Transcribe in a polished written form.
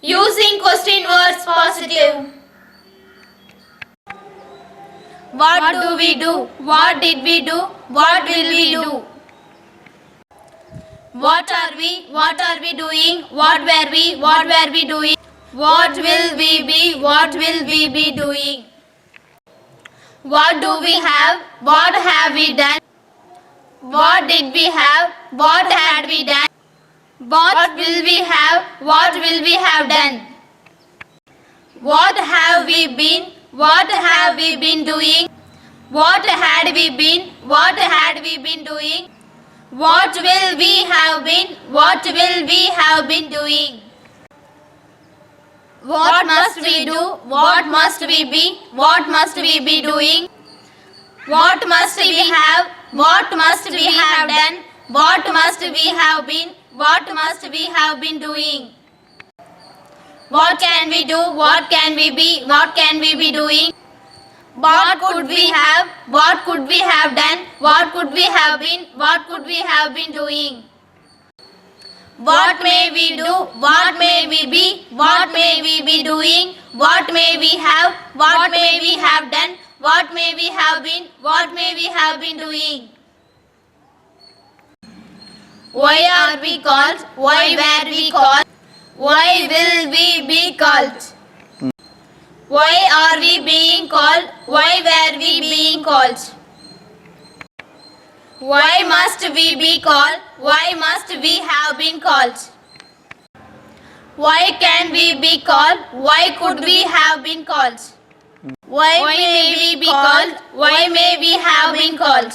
Using question words positive. What do we do? What did we do? What will we do? What are we? What are we doing? What were we? What were we doing? What will we be? What will we be doing? What do we have? What have we done? What did we have? What had we done? What will we have? What will we have done? What have we been? What have we been doing? What had we been? What had we been doing? What will we have been? What will we have been doing? What must we do? What must we be? What must we be doing? What must we have? What must we have done? What must we have been? What must we have been doing? What can we do? What can we be? What can we be doing? What could we have? What could we have done? What could we have been? What could we have been doing? What may we do? What may we be? What may we be doing? What may we have? What may we have done? What may we have been? What may we have been doing? Why are we called? Why were we called? Why will we be called? Why are we being called? Why were we being called? Why must we be called? Why must we have been called? Why can we be called? Why could we have been called? Why may we be called? Why may we have been called?